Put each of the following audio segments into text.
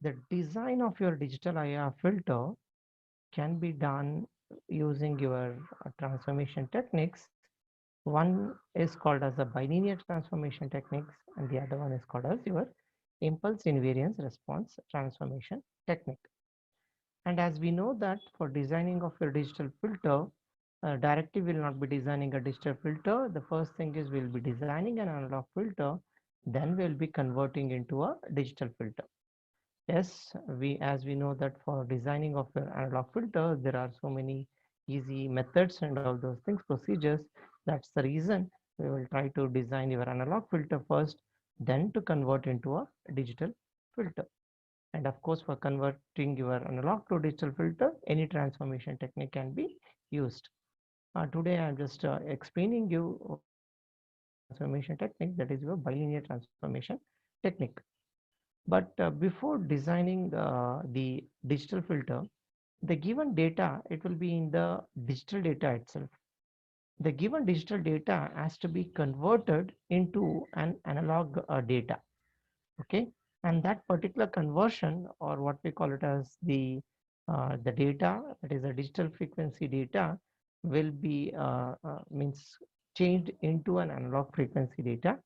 The design of your digital IR filter can be done using your transformation techniques. One is called as the bilinear transformation techniques, and the other one is called as your impulse invariance response transformation technique. And as we know that for designing of your digital filter, directly will not be designing a digital filter. The first thing is we'll be designing an analog filter, then we'll be converting into a digital filter. Yes, as we know that for designing of your analog filter, there are so many easy methods and all those things, procedures. That's the reason we will try to design your analog filter first, then to convert into a digital filter. And of course, for converting your analog to digital filter, any transformation technique can be used. Today, I'm just explaining you one of the transformation technique, that is your bilinear transformation technique. But before designing the digital filter, the given data, it will be in the digital data itself. The given digital data has to be converted into an analog data. Okay, and that particular conversion, or what we call it as the data, that is a digital frequency data, will be means changed into an analog frequency data,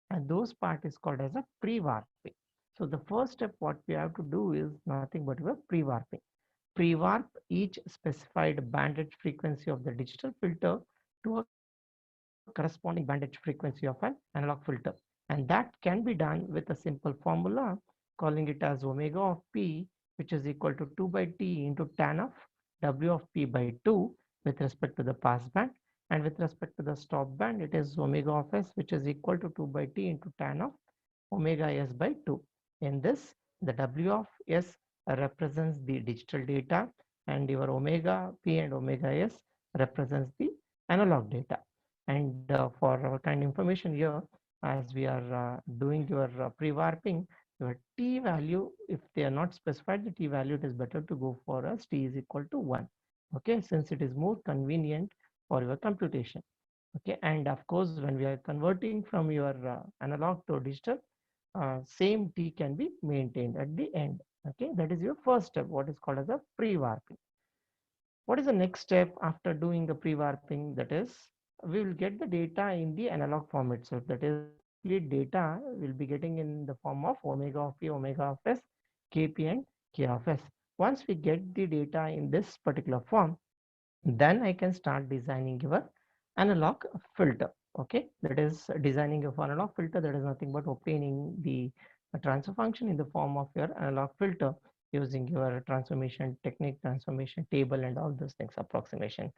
and those part is called as a pre-warping. So the first step what we have to do is nothing but a pre-warping. Pre-warp each specified banded frequency of the digital filter to a corresponding banded frequency of an analog filter. And that can be done with a simple formula, calling it as omega of p, which is equal to 2 by t into tan of w of p by 2 with respect to the pass band. And with respect to the stop band, it is omega of s, which is equal to 2 by t into tan of omega s by 2. In this, the w of s represents the digital data, and your omega p and omega s represents the analog data. And for our kind information here, as we are doing your pre-warping, your t value, if they are not specified the t value, it is better to go for us t is equal to 1. Okay, since it is more convenient for your computation. Okay, and of course, when we are converting from your analog to digital, same t can be maintained at the end. Okay, that is your first step, what is called as a pre-warping. What is the next step after doing the pre-warping? That is, we will get the data in the analog form itself. That is, the complete data will be getting in the form of omega of p, omega of s, kp, and k of s. Once we get the data in this particular form, then I can start designing your analog filter. Okay, that is designing your analog filter. That is nothing but obtaining the transfer function in the form of your analog filter using your transformation technique, transformation table, and all those things, approximation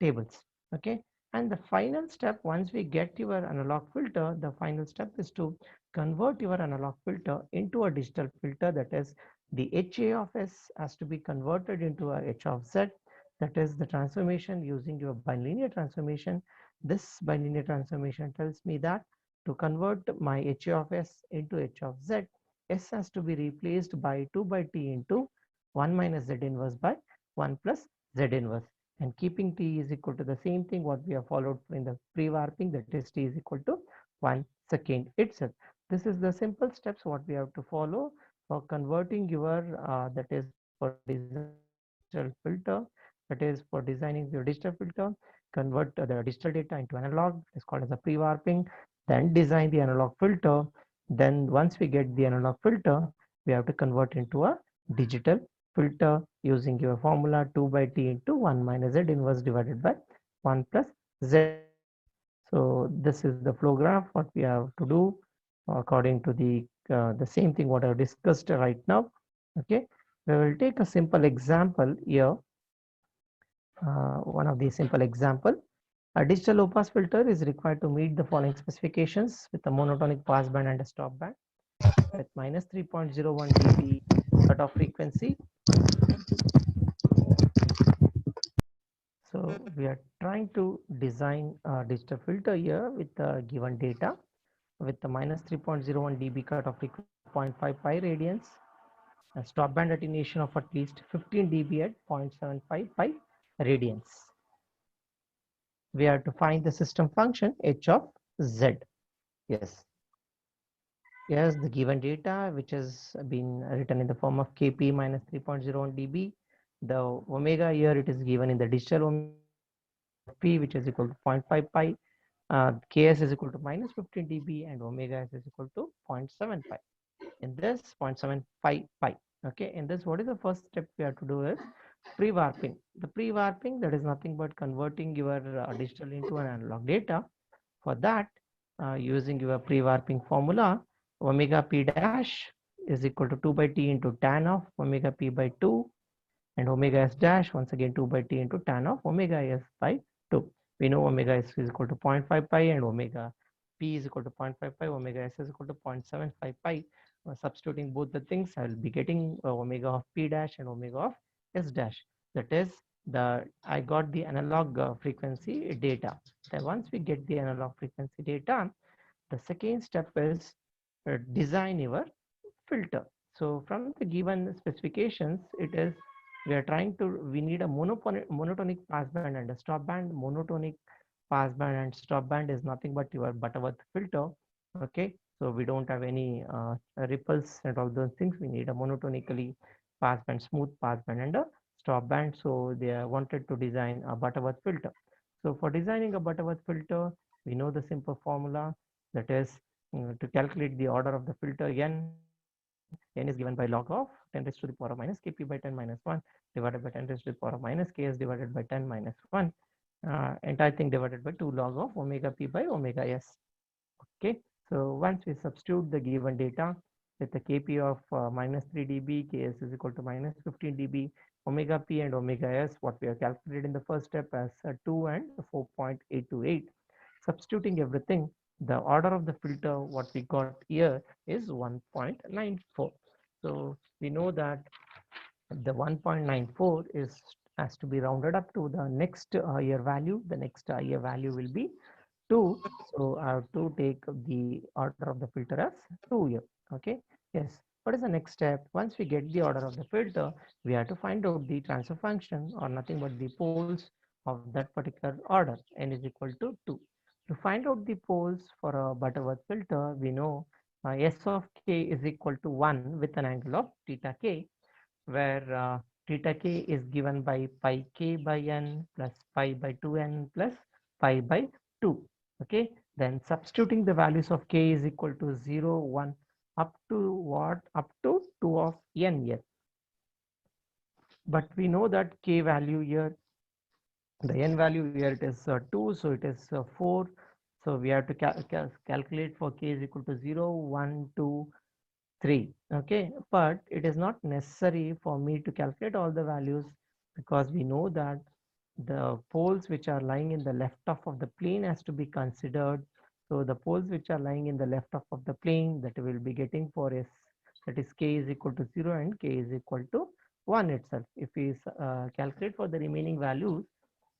tables. Okay, and the final step, once we get your analog filter, the final step is to convert your analog filter into a digital filter. That is, the HA of S has to be converted into a H of Z. That is the transformation using your bilinear transformation. This bilinear transformation tells me that to convert my HA of S into H of Z, S has to be replaced by 2 by T into 1 minus Z inverse by 1 plus Z inverse. And keeping T is equal to the same thing what we have followed in the pre-warping, that is T is equal to 1 second itself. This is the simple steps what we have to follow for converting your that is for designing your digital filter, that is for designing your digital filter, convert the digital data into analog, it's called as a pre-warping, then design the analog filter. Then once we get the analog filter, we have to convert into a digital filter using your formula 2 by t into 1 minus z inverse divided by 1 plus z inverse. So this is the flow graph what we have to do according to the same thing what I have discussed right now. Okay, we will take a simple example here. One of the simple example. A digital low pass filter is required to meet the following specifications with a monotonic pass band and a stop band with minus 3.01 dB cutoff frequency. So we are trying to design a digital filter here with the given data with the minus 3.01 dB cutoff frequency 0.55 radians, a stop band attenuation of at least 15 dB at 0.755 radians. We have to find the system function h of z. Yes. Yes, the given data, which has been written in the form of Kp minus 3.01 dB. The omega here, it is given in the digital omega in the form of P, which is equal to 0.5 pi. Ks is equal to minus 15 dB and omega s is equal to 0.7 pi. In this 0.75 pi. Okay, in this, what is the first step we have to do is pre-warping. The pre-warping, that is nothing but converting your digital into an analog data. For that, using your pre-warping formula, omega p dash is equal to 2 by t into tan of omega p by 2, and omega s dash once again 2 by t into tan of omega s by 2. We know omega s is equal to 0.5 pi and omega p is equal to 0.5 pi, omega s is equal to 0.75 pi. Substituting both the things, I will be getting omega of p dash and omega of s dash. That is, I got the analog frequency data. Then once we get the analog frequency data, the second step is design your filter. So from the given specifications, it is we need a monotonic passband and a stop band. Monotonic passband and stop band is nothing but your Butterworth filter. Okay, so we don't have any ripples and all those things. We need a monotonically passband, smooth passband and a stop band. So they wanted to design a Butterworth filter. So for designing a Butterworth filter, we know the simple formula, that is to calculate the order of the filter n is given by log of 10 raised to the power of minus kp by 10 minus 1 divided by 10 raised to the power of minus ks divided by 10 minus 1, entire thing divided by 2 log of omega p by omega s. Okay, so once we substitute the given data with the kp of minus 3 dB, ks is equal to minus 15 dB, omega p and omega s, what we have calculated in the first step as 2 and 4.828. Substituting everything, the order of the filter, what we got here is 1.94. So we know that the 1.94 is has to be rounded up to the next year value. The next year value will be 2. So I have to take the order of the filter as 2 here. Okay. Yes. What is the next step? Once we get the order of the filter, we have to find out the transfer function or nothing but the poles of that particular order. N is equal to 2. To find out the poles for a Butterworth filter, we know S of k is equal to 1 with an angle of theta k, where theta k is given by pi k by n plus pi by 2n plus pi by 2. Okay, then substituting the values of k is equal to 0, 1 up to what? Up to 2 of n here. But we know that k value here, the n value here, it is 2, so it is 4. So we have to calculate for k is equal to 0, 1, 2, 3. Okay, but it is not necessary for me to calculate all the values, because we know that the poles which are lying in the left half of the plane has to be considered. So the poles which are lying in the left half of the plane, that we will be getting for s, that is k is equal to 0 and k is equal to 1 itself. If we calculate for the remaining values,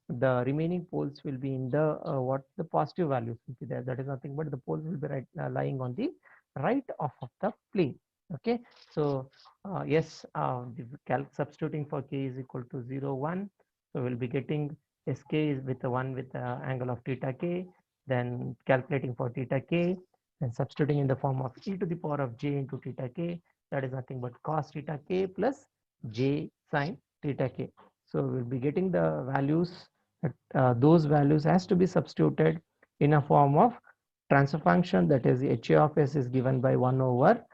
the remaining poles will be in the what the positive values will be there. That is nothing but the poles will be lying on the right off of the plane. Okay, so yes, substituting for k is equal to 0, 1, so we'll be getting sk is with the 1 with the angle of theta k, then calculating for theta k, and substituting in the form of e to the power of j into theta k, that is nothing but cos theta k plus j sine theta k. So we'll be getting the values, those values has to be substituted in a form of transfer function, that is HA of s is given by 1 over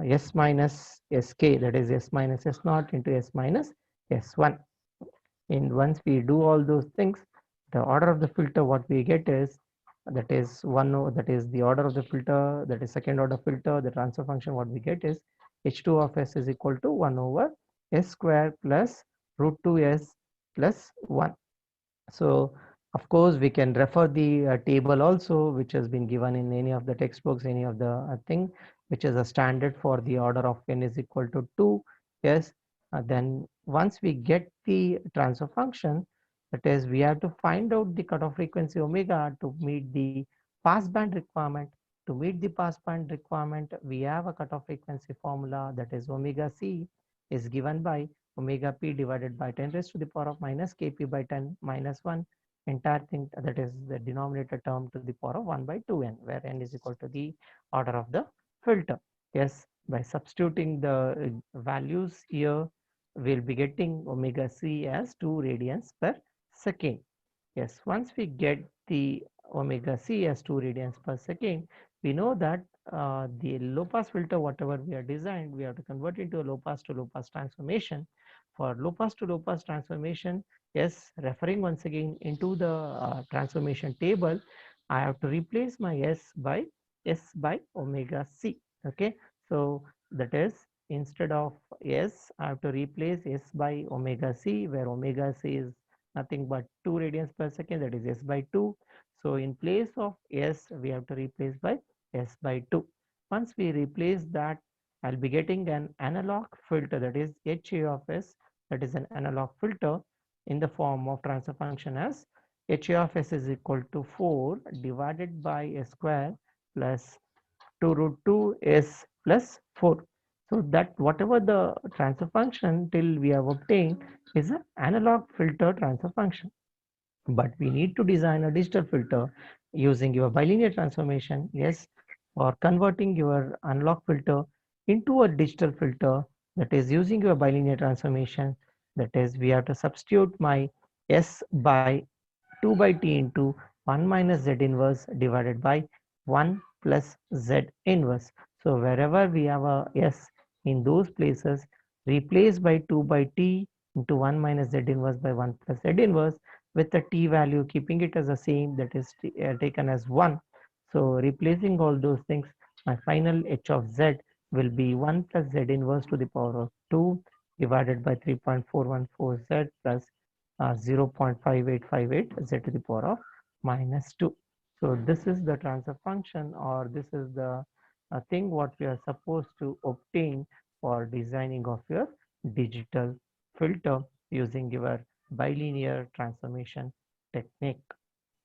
s minus sk, that is s minus s naught into s minus s1. And once we do all those things, the order of the filter what we get is, that is 1 over, that is the order of the filter, that is second order filter. The transfer function what we get is h2 of s is equal to 1 over s square plus root 2s plus 1. So of course we can refer the table also, which has been given in any of the textbooks, any of the thing, which is a standard for the order of n is equal to 2. Yes, then once we get the transfer function, that is we have to find out the cutoff frequency omega to meet the passband requirement. To meet the passband requirement, we have a cutoff frequency formula, that is omega c is given by omega p divided by 10 raised to the power of minus kp by 10 minus 1, entire thing, that is the denominator term, to the power of 1 by 2n, where n is equal to the order of the filter. Yes, by substituting the values here, we'll be getting omega c as 2 radians per second. Yes, once we get the omega c as 2 radians per second, we know that the low pass filter, whatever we are designed, we have to convert into a low pass to low pass transformation. For low pass to low pass transformation, yes, referring once again into the transformation table, I have to replace my S by omega c. Okay, so that is instead of S, I have to replace S by omega c, where omega c is nothing but 2 radians per second, that is S by 2. So in place of S, we have to replace by S by 2. Once we replace that, I'll be getting an analog filter, that is HA of S, that is an analog filter in the form of transfer function as HA of S is equal to 4 divided by S square plus 2 root 2 S plus 4. So that whatever the transfer function till we have obtained is an analog filter transfer function. But we need to design a digital filter using your bilinear transformation, yes, or converting your analog filter into a digital filter, that is using your bilinear transformation. That is, we have to substitute my S by 2 by t into 1 minus z inverse divided by 1 plus z inverse. So wherever we have a s in those places, replace by 2 by t into 1 minus z inverse by 1 plus z inverse with the t value, keeping it as the same, that is taken as 1. So replacing all those things, my final h of z will be 1 plus z inverse to the power of 2 divided by 3.414 z plus 0.5858 z to the power of minus 2. So this is the transfer function, or this is the thing what we are supposed to obtain for designing of your digital filter using your bilinear transformation technique.